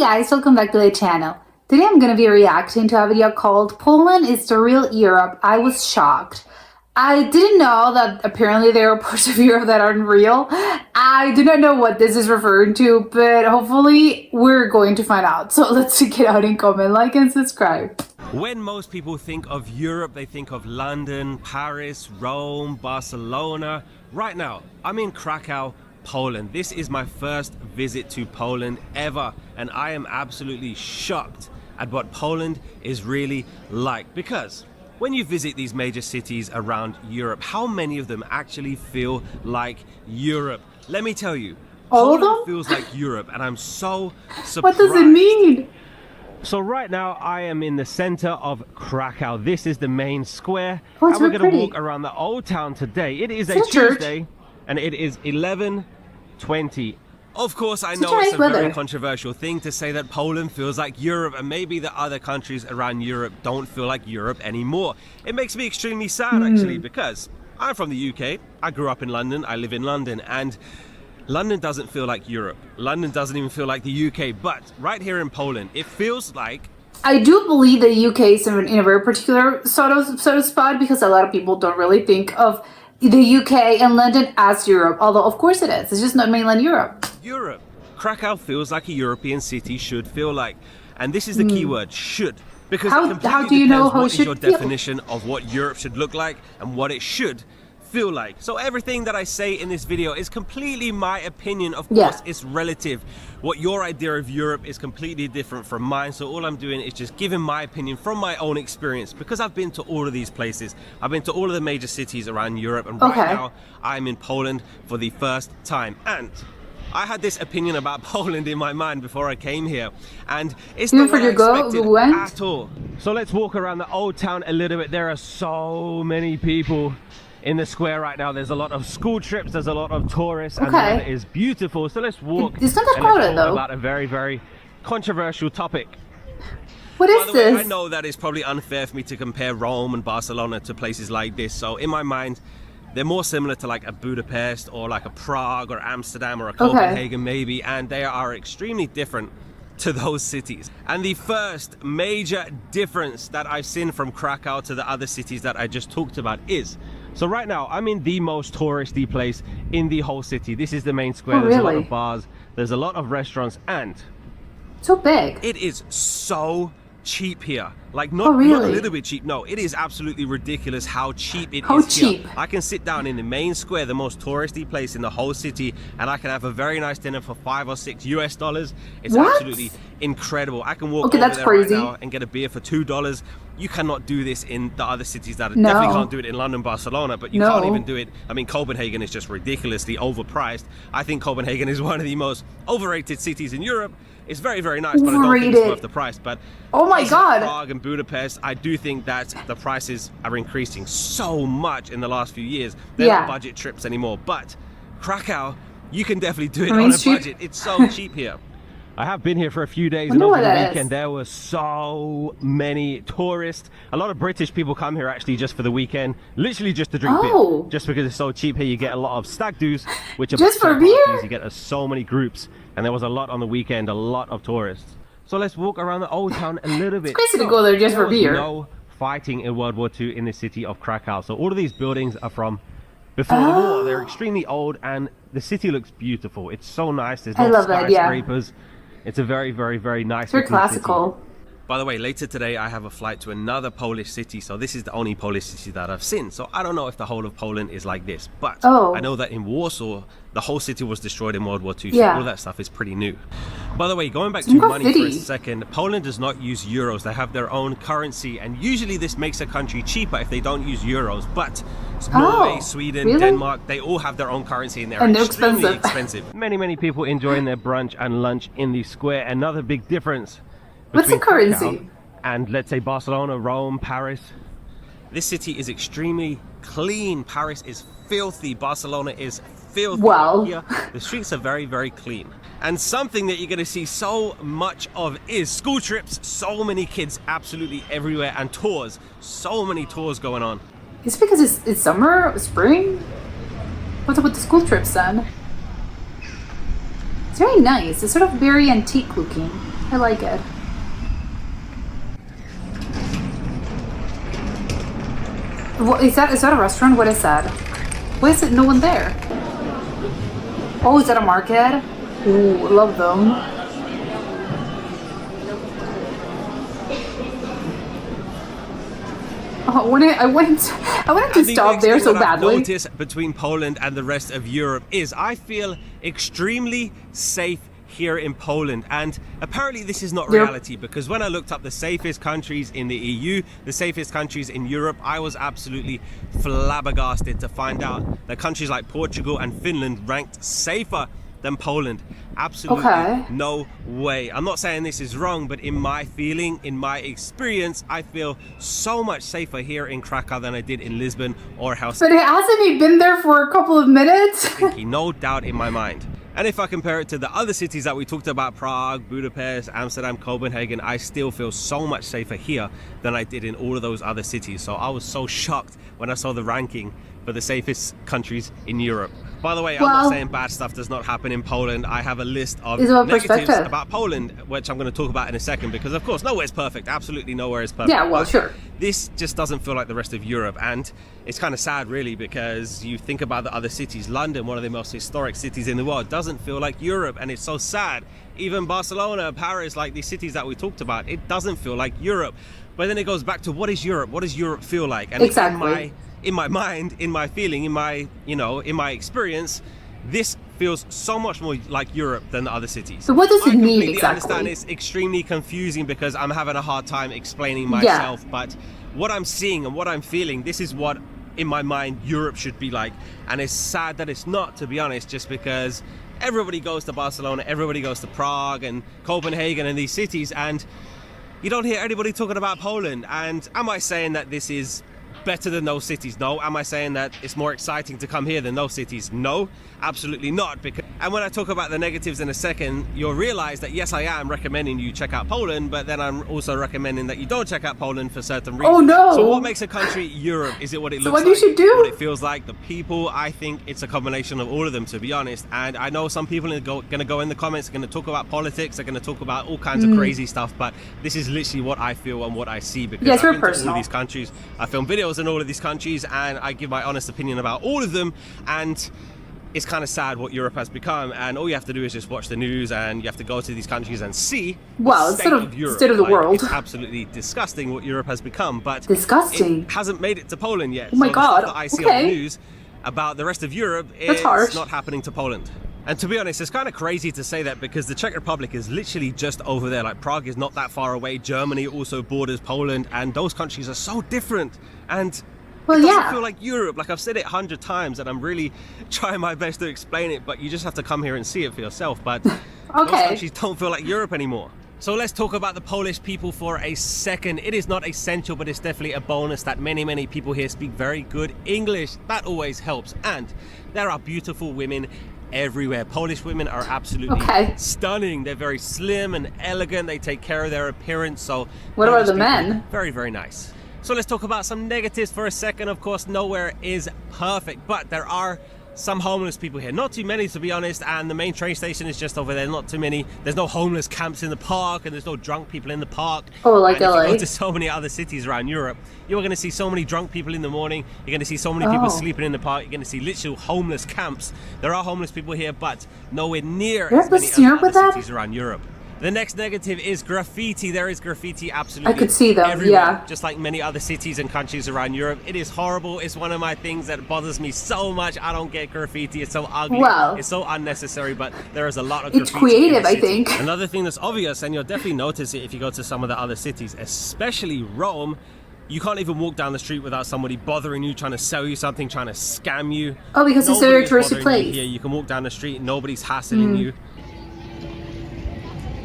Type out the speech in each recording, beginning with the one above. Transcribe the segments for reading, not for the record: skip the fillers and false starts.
guys, welcome back to the channel. Today I'm going to be reacting to a video called Poland is the Real Europe. I was shocked. I didn't know that apparently there are parts of Europe that aren't real. I do not know what this is referring to, but hopefully we're going to find out. So let's check it out and comment, like and subscribe. When most people think of Europe, they think of London, Paris, Rome, Barcelona. Right now, I'm in Krakow, Poland. This is my first visit to Poland ever, and I am absolutely shocked at what Poland is really like. Because when you visit these major cities around Europe, how many of them actually feel like Europe? Let me tell you, All of Poland them? feels like Europe, and I'm so surprised. What does it mean? So right now I am in the center of Krakow. This is the main square, Oh, it's and we're real going to pretty. walk around the old town today. It is a It's a church. Tuesday, and it is 11:20. Of course, I Such know a it's nice a very weather. controversial thing to say that Poland feels like Europe, and maybe the other countries around Europe don't feel like Europe anymore. It makes me extremely sad, actually, because I'm from the UK. I grew up in London. I live in London, and London doesn't feel like Europe. London doesn't even feel like the UK. But right here in Poland, it feels like I do believe the UK is in a very particular sort of spot because a lot of people don't really think of the UK and London as Europe, although of course it is. It's just not mainland Europe. Europe. Krakow feels like a European city should feel like. And this is the key word, should. Because How- it completely how do you know depends how it what is should your feel? definition of what Europe should look like and what it should feel like. So everything that I say in this video is completely my opinion. Of Yeah. course, it's relative. What your idea of Europe is completely different from mine. So all I'm doing is just giving my opinion from my own experience, because I've been to all of these places. I've been to all of the major cities around Europe, and right Okay. now I'm in Poland for the first time. And I had this opinion about Poland in my mind before I came here, and it's Even not for what I your go- expected went? at all. So let's walk around the old town a little bit. There are so many people in the square right now. There's a lot of school trips, there's a lot of tourists, and the Okay. weather is beautiful. So let's walk It's not that and let's crowded, talk though. about a very, very controversial topic. What By is the way, I this? know that it's probably unfair for me to compare Rome and Barcelona to places like this. So in my mind, they're more similar to like a Budapest or like a Prague or Amsterdam or a Copenhagen maybe, and they are extremely different to those cities. And the first major difference that I've seen from Krakow to the other cities that I just talked about is, so right now I'm in the most touristy place in the whole city. This is the main square. Oh, There's a lot really? of bars, there's a lot of restaurants, and So big. it is so cheap here. Like Oh, not a really? little bit cheap. No, it is absolutely ridiculous how cheap it is How cheap? here. I can sit down in the main square, the most touristy place in the whole city, and I can have a very nice dinner for $5 or $6 US. It's What? absolutely incredible. I can walk Okay, over that's there crazy. right now and get a beer for $2. You cannot do this in the other cities that No. definitely can't do it in London, Barcelona, but you No. can't even do it. I mean, Copenhagen is just ridiculously overpriced. I think Copenhagen is one of the most overrated cities in Europe. It's very, very nice, but I don't think it's Overrated. worth the price. But Oh my places like God. Prague and Budapest, I do think that the prices are increasing so much in the last few years. They're Yeah. not budget trips anymore. But Krakow, you can definitely do it I mean, on a it's cheap. budget. It's so cheap here. I have been here for a few days, and Wonder over what the that is. weekend there were so many tourists. A lot of British people come here actually just for the weekend, literally just to drink Oh. beer. Just because it's so cheap here, you get a lot of stag do's, which are Just for bachelor beer? parties. You get so many groups, and there was a lot on the weekend, a lot of tourists. So let's walk around the old town a little bit. It's crazy to go there just for was beer. No fighting in World War II in the city of Krakow. So all of these buildings are from before the war. They're extremely old, and the city looks beautiful. It's so nice. There's no I love that, yeah. skyscrapers. It's a very, very, very nice. It's very looking city. classical. By the way, later today I have a flight to another Polish city, so this is the only Polish city that I've seen. So I don't know if the whole of Poland is like this, but Oh. I know that in Warsaw, the whole city was destroyed in World War II, so Yeah. all of that stuff is pretty new. By the way, going back to Some money for a graffiti. second, Poland does not use euros. They have their own currency, and usually this makes a country cheaper if they don't use euros, but Norway, Sweden, really? Denmark, they all have their own currency, and they're And they're extremely expensive. expensive. Many people enjoying their brunch and lunch in the square. Another big difference What's the between Krakow currency? and let's say Barcelona, Rome, Paris. This city is extremely clean. Paris is filthy. Barcelona is filthy. Wow. Here, the streets are very, very clean. And something that you're going to see so much of is school trips. So many kids absolutely everywhere, and tours. So many tours going on. It's because it's summer, spring? What's up with the school trips then? It's very nice. It's sort of very antique looking. I like it. What, is that a restaurant? What is that? Why is it no one there? Oh, is that a market? Ooh, love them. Oh, I wanted to stop there so badly. I've noticed between Poland and the rest of Europe is I feel extremely safe here in Poland, and apparently this is not reality, because when I looked up the safest countries in the EU, the safest countries in Europe, I was absolutely flabbergasted to find out that countries like Portugal and Finland ranked safer than Poland. Absolutely no way. I'm not saying this is wrong, but in my feeling, in my experience, I feel so much safer here in Krakow than I did in Lisbon or Helsinki. But hasn't he been there for a couple of minutes? No doubt in my mind. And if I compare it to the other cities that we talked about, Prague, Budapest, Amsterdam, Copenhagen, I still feel so much safer here than I did in all of those other cities. So I was so shocked when I saw the ranking for the safest countries in Europe. By the way, I'm not saying bad stuff does not happen in Poland. I have a list of negatives about Poland, which I'm going to talk about in a second, because of course nowhere is perfect. Absolutely nowhere is perfect. Yeah, well, sure. This just doesn't feel like the rest of Europe, and it's kind of sad really, because you think about the other cities. London, one of the most historic cities in the world, doesn't feel like Europe, and it's so sad. Even Barcelona, Paris, like these cities that we talked about, it doesn't feel like Europe. But then it goes back to, what is Europe? What does Europe feel like? And exactly. In my mind, in my feeling, in my, in my experience, this feels so much more like Europe than the other cities. So what does it mean exactly? I understand it's extremely confusing because I'm having a hard time explaining myself, but what I'm seeing and what I'm feeling, this is what, in my mind, Europe should be like. And it's sad that it's not, to be honest, just because everybody goes to Barcelona, everybody goes to Prague and Copenhagen and these cities, and you don't hear anybody talking about Poland. And am I saying that this is better than those cities? No. Am I saying that it's more exciting to come here than those cities? No, absolutely not. And when I talk about the negatives in a second, you'll realize that yes, I am recommending you check out Poland, but then I'm also recommending that you don't check out Poland for certain reasons. Oh no! So what makes a country Europe? Is it what it looks like? So what you should do? What it feels like? The people? I think it's a combination of all of them, to be honest. And I know some people are going to go in the comments, are going to talk about politics, are going to talk about all kinds of crazy stuff, but this is literally what I feel and what I see, because I've been to all of these countries. I film videos in all of these countries, and I give my honest opinion about all of them, and it's kind of sad what Europe has become. And all you have to do is just watch the news, and you have to go to these countries and see the state of Europe. State of the world. It's absolutely disgusting what Europe has become, but disgusting. It hasn't made it to Poland yet. Oh my God. The stuff that I see on the news about the rest of Europe is not happening to Poland. And to be honest, it's kind of crazy to say that, because the Czech Republic is literally just over there. Like, Prague is not that far away. Germany also borders Poland, and those countries are so different. And it doesn't feel like Europe. Like, I've said it 100 times, and I'm really trying my best to explain it, but you just have to come here and see it for yourself. But those countries don't feel like Europe anymore. So let's talk about the Polish people for a second. It is not essential, but it's definitely a bonus that many people here speak very good English. That always helps. And there are beautiful women everywhere. Polish women are absolutely stunning. They're very slim and elegant. They take care of their appearance. So what about the men? Very nice. So let's talk about some negatives for a second. Of course, nowhere is perfect, but there are some homeless people here. Not too many, to be honest, and the main train station is just over there. Not too many. There's no homeless camps in the park, and there's no drunk people in the park. Oh, like LA. If you go to so many other cities around Europe, you're going to see so many drunk people in the morning. You're going to see so many people sleeping in the park. You're going to see literal homeless camps. There are homeless people here, but nowhere near as many other cities around Europe. The next negative is graffiti. There is graffiti absolutely I could see them, everywhere, just like many other cities and countries around Europe. It is horrible. It's one of my things that bothers me so much. I don't get graffiti. It's so ugly. Well, it's so unnecessary, but there is a lot of graffiti. It's creative, I think. Another thing that's obvious, and you'll definitely notice it if you go to some of the other cities, especially Rome, you can't even walk down the street without somebody bothering you, trying to sell you something, trying to scam you. Oh, because it's a very touristy place. You can walk down the street, nobody's hassling you.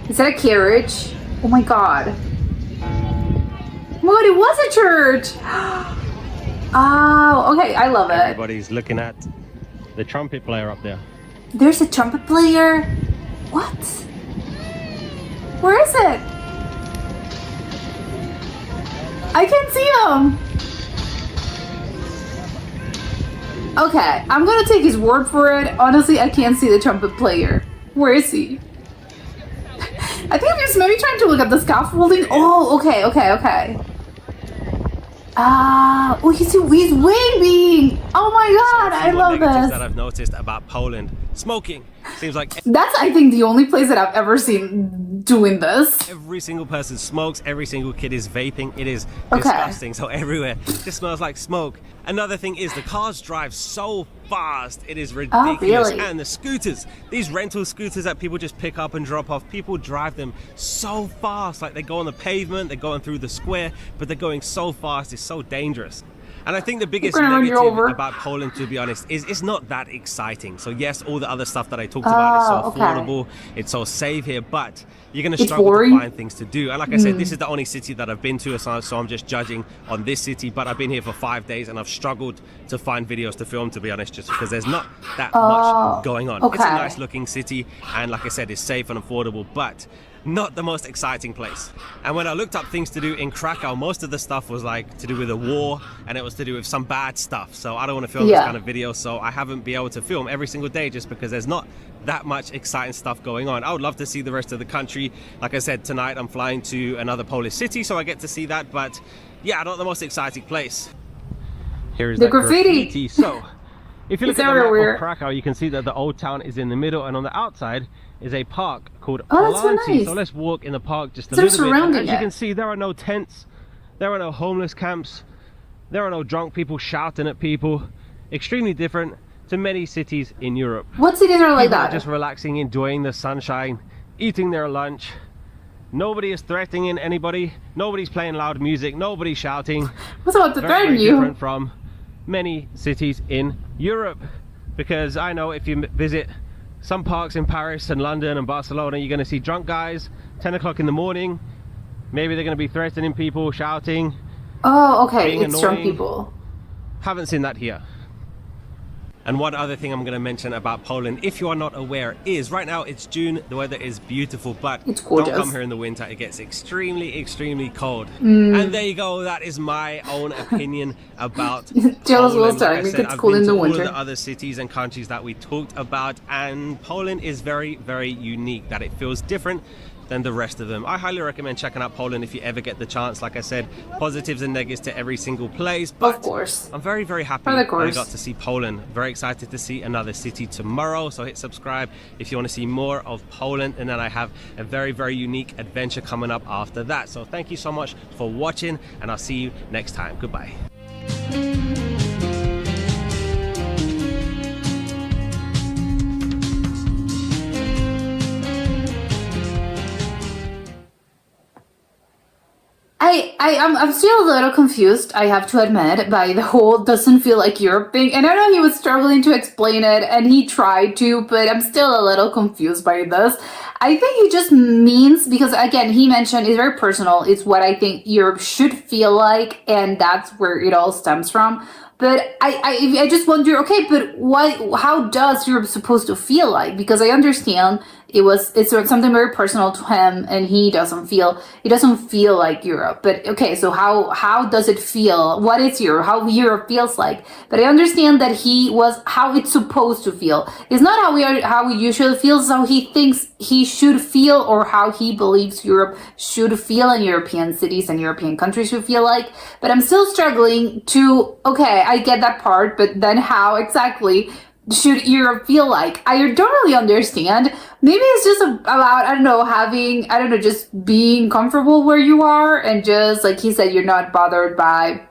Is that a carriage? Oh my God. Oh my God, it was a church. Oh, okay, I love it. Everybody's looking at the trumpet player up there. There's a trumpet player? What? Where is it? I can't see him. Okay, I'm gonna take his word for it. Honestly, I can't see the trumpet player. Where is he? I think I'm just maybe trying to look at the scaffolding. Oh, okay. Oh, he's waving. Oh my god, I love this. That I've noticed about Poland, smoking. Seems like that's, I think, the only place that I've ever seen doing this. Every single person smokes, every single kid is vaping. It is disgusting. So everywhere, it just smells like smoke. Another thing is the cars drive so fast. It is ridiculous. Oh, really? And the scooters, these rental scooters that people just pick up and drop off, people drive them so fast. Like they go on the pavement, they're going through the square, but they're going so fast, it's so dangerous. And I think the biggest negative about Poland, to be honest, is it's not that exciting. So yes, all the other stuff that I talked about is so affordable, it's so safe here, but you're going to struggle to find things to do. And like I said, this is the only city that I've been to, so I'm just judging on this city. But I've been here for 5 days and I've struggled to find videos to film, to be honest, just because there's not that much going on. It's a nice looking city, and like I said, it's safe and affordable, but not the most exciting place. And when I looked up things to do in Krakow, most of the stuff was like to do with a war, and it was to do with some bad stuff. So I don't want to film this kind of video, so I haven't been able to film every single day just because there's not that much exciting stuff going on. I would love to see the rest of the country. Like I said, tonight I'm flying to another Polish city, so I get to see that, but yeah, not the most exciting place. Here is the graffiti. So if you look at the map of Krakow, you can see that the old town is in the middle, and on the outside is a park called Polanyi. So let's walk in the park just a little bit. And as you can see, there are no tents, there are no homeless camps, there are no drunk people shouting at people. Extremely different to many cities in Europe. What cities are like that? Just relaxing, enjoying the sunshine, eating their lunch. Nobody is threatening anybody. Nobody's playing loud music. Nobody's shouting. What's about to threaten you? Different from many cities in Europe, because I know if you visit some parks in Paris and London and Barcelona, you're going to see drunk guys 10 o'clock in the morning. Maybe they're going to be threatening people, shouting. Oh, okay, it's annoying. drunk people. Haven't seen that here. And one other thing I'm going to mention about Poland, if you are not aware, is right now it's June, the weather is beautiful, but it's gorgeous. Don't come here in the winter, it gets extremely cold. And there you go, that is my own opinion about Poland. Like I said, said, it's cold in the winter. All of the other cities and countries that we talked about, and Poland is very unique, that it feels different than the rest of them. I highly recommend checking out Poland if you ever get the chance. Like I said, positives and negatives to every single place, but of course, I'm very happy that I got to see Poland. Very excited to see another city tomorrow, so hit subscribe if you want to see more of Poland, and then I have a very unique adventure coming up after that. So thank you so much for watching, and I'll see you next time. Goodbye. I'm still a little confused, I have to admit, by the whole doesn't feel like Europe thing. And I know he was struggling to explain it, and he tried to, but I'm still a little confused by this. I think he just means, because again, he mentioned it's very personal. It's what I think Europe should feel like, and that's where it all stems from. But I just wonder, okay, but how does Europe supposed to feel like? Because I understand it's something very personal to him, and it doesn't feel like Europe. But okay, so how does it feel? What is Europe? How Europe feels like? But I understand that how it's supposed to feel. It's not how we usually feel, so he thinks he should feel, or how he believes Europe should feel, and European cities and European countries should feel like. But I'm still struggling to, okay, I get that part, but then how exactly should Europe feel like? I don't really understand. Maybe it's just about, just being comfortable where you are, and just, like he said, you're not bothered by,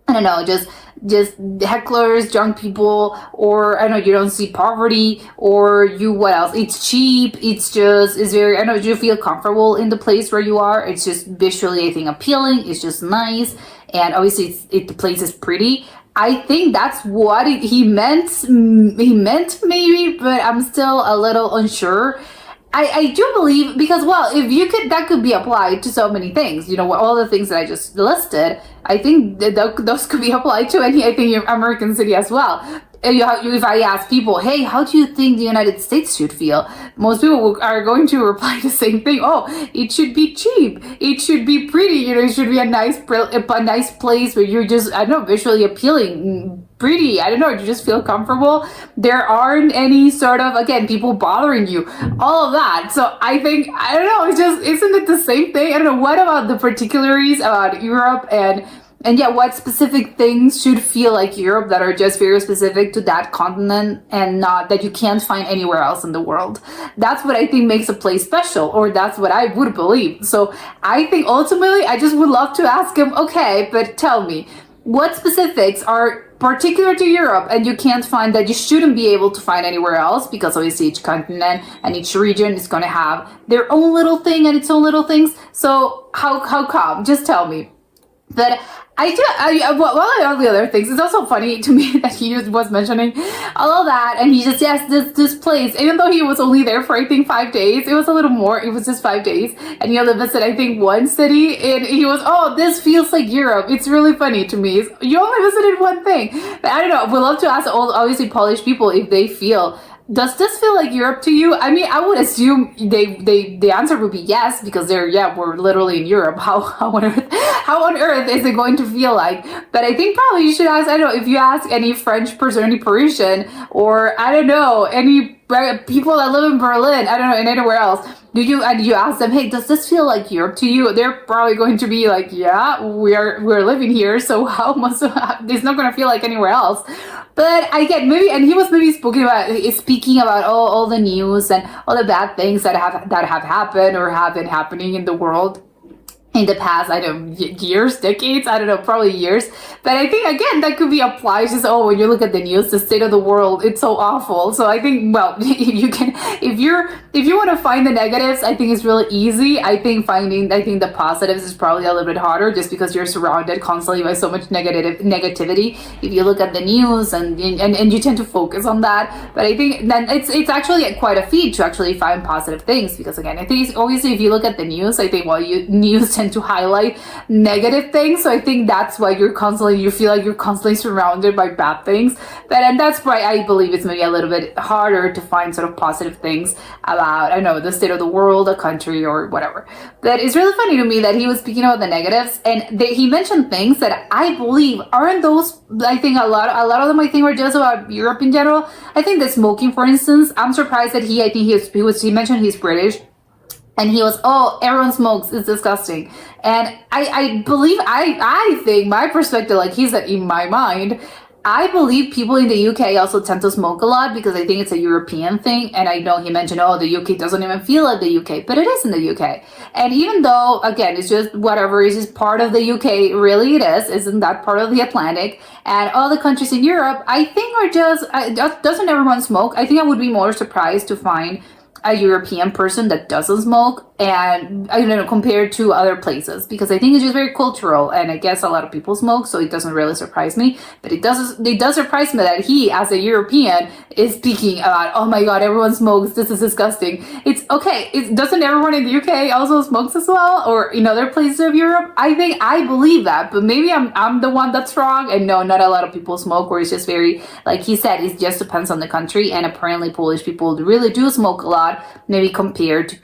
just hecklers, drunk people, or you don't see poverty, or what else? It's cheap. It's very, you feel comfortable in the place where you are. It's just visually, I think, appealing. It's just nice. And obviously the place is pretty. I think that's what he meant maybe, but I'm still a little unsure. I do believe, because, well, if that could be applied to so many things, all the things that I just listed, I think those could be applied to any, American city as well. if I ask people, hey, how do you think the United States should feel? Most people are going to reply the same thing. Oh, it should be cheap. It should be pretty. You know, it should be a nice place where you're just, I don't know, visually appealing, pretty. I don't know, you just feel comfortable. There aren't any sort of, again, people bothering you, all of that. So I think, I don't know, it's just, isn't it the same thing? I don't know, what about the particularities about Europe and yeah, what specific things should feel like Europe that are just very specific to that continent and not that you can't find anywhere else in the world? That's what I think makes a place special, or that's what I would believe. So I think ultimately I just would love to ask him, okay, but tell me, what specifics are particular to Europe and you can't find that you shouldn't be able to find anywhere else? Because obviously each continent and each region is going to have their own little thing and its own little things. So how come? Just tell me. But one of the other things, it's also funny to me that he was mentioning all of that, and he just, yes, this place, even though he was only there for, I think, 5 days, it was a little more, it was just 5 days, and he only visited, I think, one city, and he was, oh, this feels like Europe. It's really funny to me. You only visited one thing. But I don't know, we'd love to ask all, obviously, Polish people if they feel, does this feel like Europe to you? I mean, I would assume the answer would be yes, because we're literally in Europe. How on earth is it going to feel like? But I think probably you should ask, I don't know, if you ask any French person, any Parisian, or I don't know, any people that live in Berlin, I don't know, and anywhere else, you ask them, hey, does this feel like Europe to you? They're probably going to be like, yeah, we're living here, so how must it's not going to feel like anywhere else. But I get maybe, and he was maybe speaking about all the news and all the bad things that have happened or have been happening in the world in the past, I don't know, years, decades, I don't know, probably years. But I think, again, that could be applied just, when you look at the news, the state of the world, it's so awful. So I think, well, if you want to find the negatives, I think it's really easy. I think the positives is probably a little bit harder, just because you're surrounded constantly by so much negativity. If you look at the news and you tend to focus on that. But I think then it's actually quite a feat to actually find positive things, because again, I think obviously if you look at the news, I think news tend to highlight negative things. So I think that's why you feel like you're constantly surrounded by bad things. And that's why I believe it's maybe a little bit harder to find sort of positive things about, I don't know, the state of the world, a country, or whatever. But it's really funny to me that he was speaking about the negatives, and he mentioned things that I believe aren't those. I think a lot of them I think were just about Europe in general. I think the smoking, for instance, I'm surprised that he mentioned he's British. And he was, oh, everyone smokes, it's disgusting. And I believe, I think my perspective, like he said, in my mind, I believe people in the UK also tend to smoke a lot, because I think it's a European thing. And I know he mentioned, oh, the UK doesn't even feel like the UK, but it is in the UK. And even though, again, it's just whatever, it's just part of the UK, really it isn't that part of the Atlantic. And all the countries in Europe, I think are just, doesn't everyone smoke? I think I would be more surprised to find a European person that doesn't smoke, and I don't know, compared to other places, because I think it's just very cultural, and I guess a lot of people smoke, so it doesn't really surprise me. But it does surprise me that he, as a European, is speaking about, oh my god, everyone smokes, this is disgusting. It's okay, doesn't everyone in the UK also smokes as well, or in other places of Europe? I believe that, but maybe I'm the one that's wrong, and no, not a lot of people smoke, or it's just very, like he said, it just depends on the country, and apparently Polish people really do smoke a lot, maybe compared to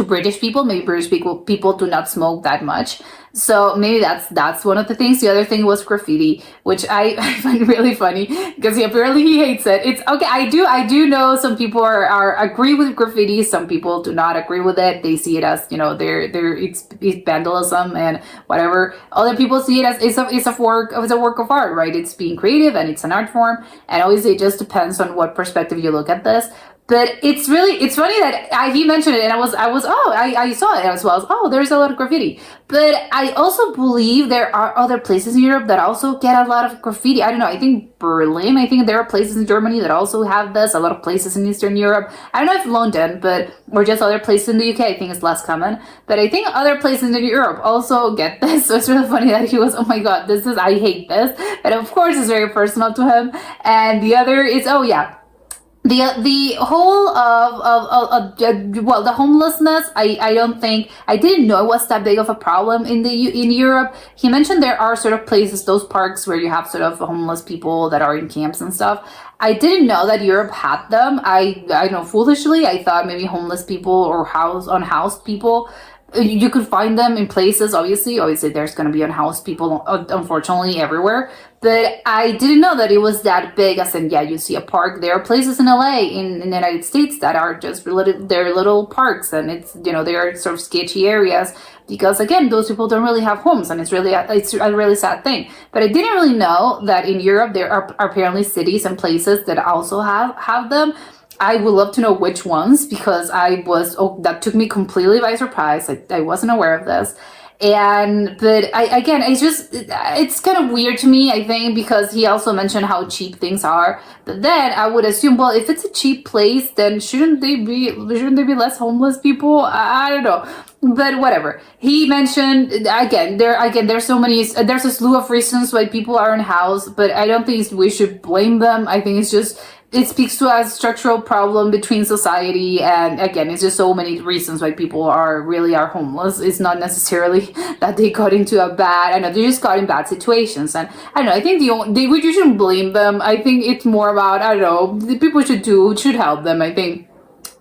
British people. Maybe British people do not smoke that much. So maybe that's one of the things. The other thing was graffiti, which I find really funny, because apparently he hates it. It's okay. I do know some people are agree with graffiti. Some people do not agree with it. They see it as, you know, it's vandalism and whatever. Other people see it as it's a work of art, right? It's being creative and it's an art form. And obviously it just depends on what perspective you look at this. But it's funny that he mentioned it, and I saw it as well. Oh, there's a lot of graffiti. But I also believe there are other places in Europe that also get a lot of graffiti. I don't know. I think Berlin. I think there are places in Germany that also have this. A lot of places in Eastern Europe. I don't know if London, or just other places in the UK. I think it's less common. But I think other places in Europe also get this. So it's really funny that he was, oh my god, I hate this. And of course, it's very personal to him. And the other is, oh yeah, the whole well, the homelessness, I don't think, I didn't know it was that big of a problem in Europe. He mentioned there are sort of places, those parks where you have sort of homeless people that are in camps and stuff. I didn't know that Europe had them. I know, foolishly I thought maybe homeless people or unhoused people, you could find them in places. Obviously there's going to be unhoused people, unfortunately, everywhere, but I didn't know that it was that big. As in, yeah, you see a park. There are places in LA, in the United States, that are just they're little parks, and it's, they are sort of sketchy areas, because again, those people don't really have homes, and it's a really sad thing. But I didn't really know that in Europe there are apparently cities and places that also have them. I would love to know which ones, because that took me completely by surprise. I wasn't aware of this. But it's kind of weird to me, I think, because he also mentioned how cheap things are. But then I would assume, well, if it's a cheap place, then shouldn't there be less homeless people? I don't know. But whatever. He mentioned, there's a slew of reasons why people are unhoused, but I don't think we should blame them. I think it speaks to a structural problem between society, and again, it's just so many reasons why people are homeless. It's not necessarily that they got into they just got in bad situations, and I don't know. I think we shouldn't blame them. I think it's more about, I don't know, the people should help them. I think,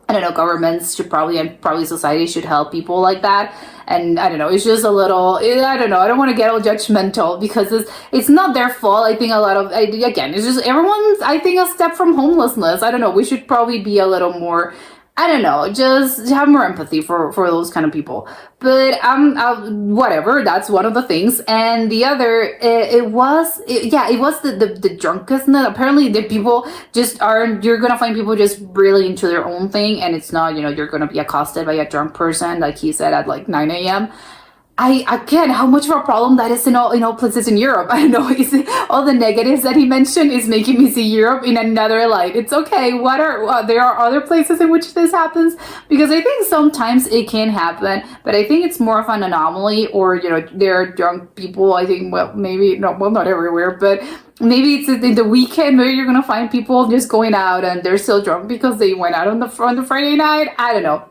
I don't know, governments should probably society should help people like that. And I don't know, it's just a little, I don't know, I don't want to get all judgmental, because it's not their fault. I think it's just everyone's, I think, a step from homelessness. I don't know, we should probably be a little more, I don't know, just have more empathy for those kind of people. But whatever, that's one of the things. And the other, it was the drunkenness. Apparently the people you're gonna find people just really into their own thing, and it's not, you're gonna be accosted by a drunk person, like he said, at like 9 a.m. Again, how much of a problem that is in all places in Europe. I don't know, all the negatives that he mentioned is making me see Europe in another light. It's okay. There are other places in which this happens, because I think sometimes it can happen, but I think it's more of an anomaly, or there are drunk people. I think, well, maybe not everywhere, but maybe it's in the weekend where you're gonna find people just going out and they're still drunk because they went out on the Friday night. I don't know.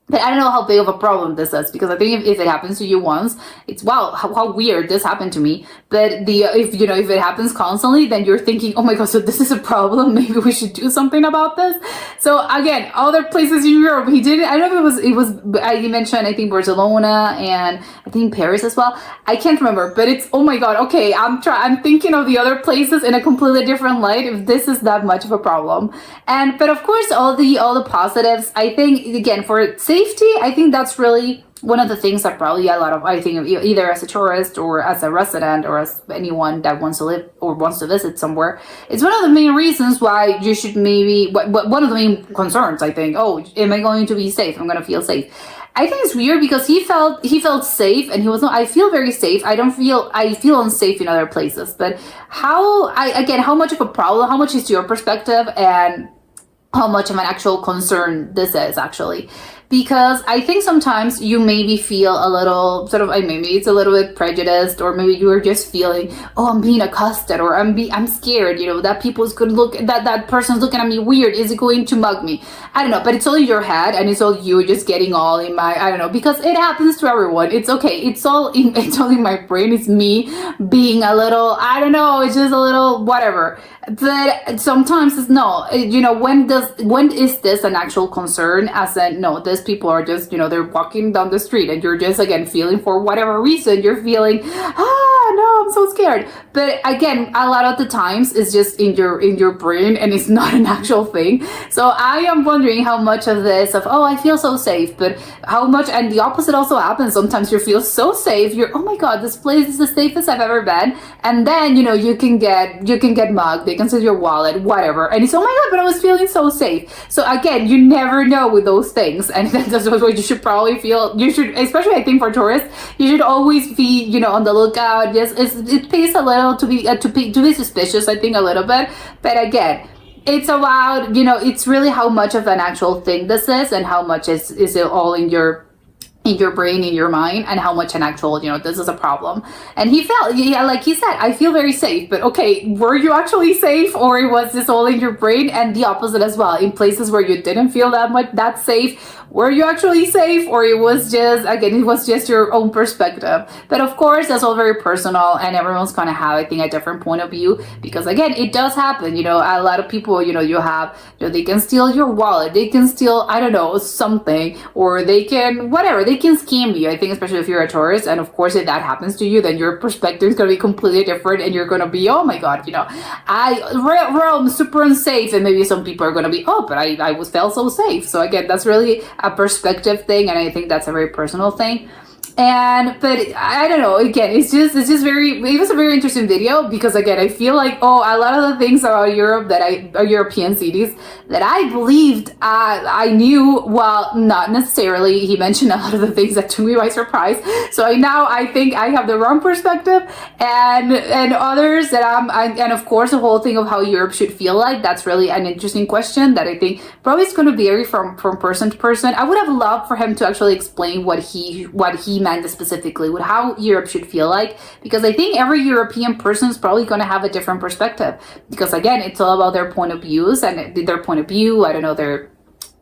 But I don't know how big of a problem this is, because I think if it happens to you once, it's, wow, how weird this happened to me. But if it happens constantly, then you're thinking, oh my god, so this is a problem. Maybe we should do something about this. So again, other places in Europe, he didn't. I don't know if it was. He mentioned, I think, Barcelona and I think Paris as well. I can't remember, but it's, oh my god. Okay, I'm thinking of the other places in a completely different light, if this is that much of a problem. But of course, all the positives. I think, again, for safety, I think that's really one of the things that probably I think, either as a tourist or as a resident or as anyone that wants to live or wants to visit somewhere, it's one of the main reasons why you should one of the main concerns, I think. Oh, am I going to be safe? I'm going to feel safe. I think it's weird, because he felt safe, and he was not. I feel very safe. I feel unsafe in other places. But how much of a problem? How much is your perspective, and how much of an actual concern this is actually? Because I think sometimes you maybe feel a little sort of, maybe it's a little bit prejudiced, or maybe you are just feeling, oh, I'm being accosted, or I'm scared, that people's could look, that person's looking at me weird. Is it going to mug me? I don't know, but it's all in your head, and it's all you just getting all in my, I don't know, because it happens to everyone. It's okay. It's all in my brain. It's me being a little, I don't know, it's just a little whatever. But sometimes it's no, when is this an actual concern? As in, no, these people are just, they're walking down the street, and you're just, again, feeling, for whatever reason, you're feeling, no, I'm so scared. But again, a lot of the times it's just in your brain, and it's not an actual thing. So I am wondering how much of this I feel so safe, but how much, and the opposite also happens. Sometimes you feel so safe, you're, oh my god, this place is the safest I've ever been, and then you can get mugged, they can steal your wallet, whatever, and it's, oh my god, but I was feeling so safe. So again, you never know with those things, and that's what you should probably feel. You should, especially I think for tourists, you should always be on the lookout. Yes, it pays a little to be suspicious, I think, a little bit, but again, it's about it's really how much of an actual thing this is, and how much is it all in your in your brain, in your mind, and how much an actual, this is a problem. And he felt, yeah, like he said, I feel very safe. But okay, were you actually safe, or was this all in your brain? And the opposite as well, in places where you didn't feel that safe, were you actually safe, or it was just your own perspective? But of course, that's all very personal, and everyone's gonna have, I think, a different point of view, because again, it does happen. A lot of people, they can steal your wallet, they can steal, I don't know, something, or they can scam you. I think especially if you're a tourist, and of course, if that happens to you, then your perspective is gonna be completely different, and you're gonna be, oh my god, Rome super unsafe, and maybe some people are gonna be, oh, but I felt so safe. So again, that's really a perspective thing, and I think that's a very personal thing. But I don't know, again, it was a very interesting video, because again, I feel like, a lot of the things about Europe European cities that I believed I knew, well, not necessarily. He mentioned a lot of the things that took me by surprise. So I think I have the wrong perspective, and others that and of course the whole thing of how Europe should feel like, that's really an interesting question that I think probably is going to vary from person to person. I would have loved for him to actually explain what he meant specifically with how Europe should feel like, because I think every European person is probably going to have a different perspective, because again, it's all about their point of views, and their point of view, I don't know,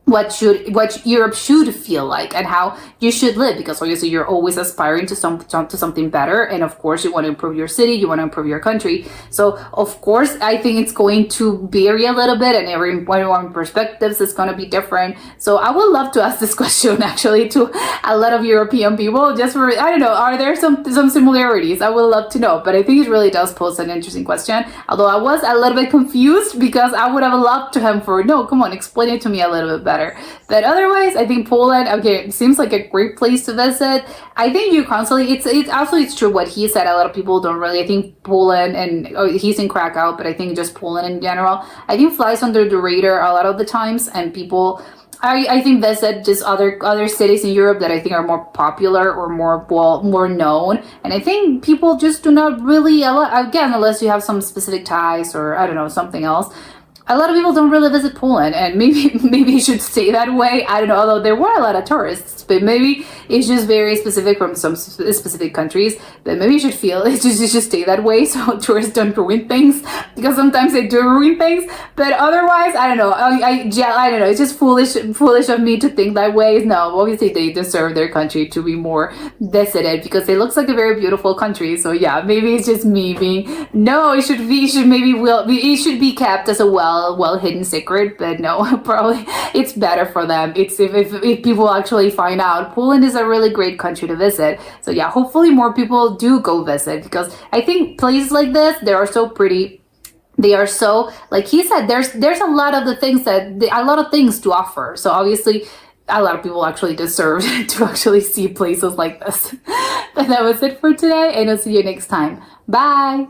what Europe should feel like, and how you should live, because obviously you're always aspiring to something better, and of course you want to improve your city, you want to improve your country. So of course I think it's going to vary a little bit, and everyone's perspectives is going to be different. So I would love to ask this question actually to a lot of European people, just for, I don't know, are there some similarities? I would love to know. But I think it really does pose an interesting question, although I was a little bit confused, because I would have loved to him for, no, come on, explain it to me a little bit better. But otherwise, I think Poland, okay, it seems like a great place to visit. I think you constantly, it's true what he said. A lot of people don't really, I think Poland, and he's in Krakow, but I think just Poland in general, I think flies under the radar a lot of the times, and people, I think visit just other cities in Europe that I think are more popular or more known. And I think people just do not really, again, unless you have some specific ties or I don't know, something else, a lot of people don't really visit Poland, and maybe it should stay that way. I don't know, although there were a lot of tourists, but maybe it's just very specific from some specific countries. But maybe it should stay that way, so tourists don't ruin things, because sometimes they do ruin things. But otherwise, I don't know. I don't know. It's just foolish of me to think that way. No, obviously they deserve their country to be more visited, because it looks like a very beautiful country. So yeah, maybe it's just me being, no, it should be kept as a well hidden secret. But no, probably it's better for them. It's if people actually find out. Poland is a really great country to visit. So yeah, hopefully more people do go visit, because I think places like this, they are so pretty. They are so, like he said, there's a lot of things to offer. So obviously a lot of people actually deserve to actually see places like this. But that was it for today, and I'll see you next time. Bye.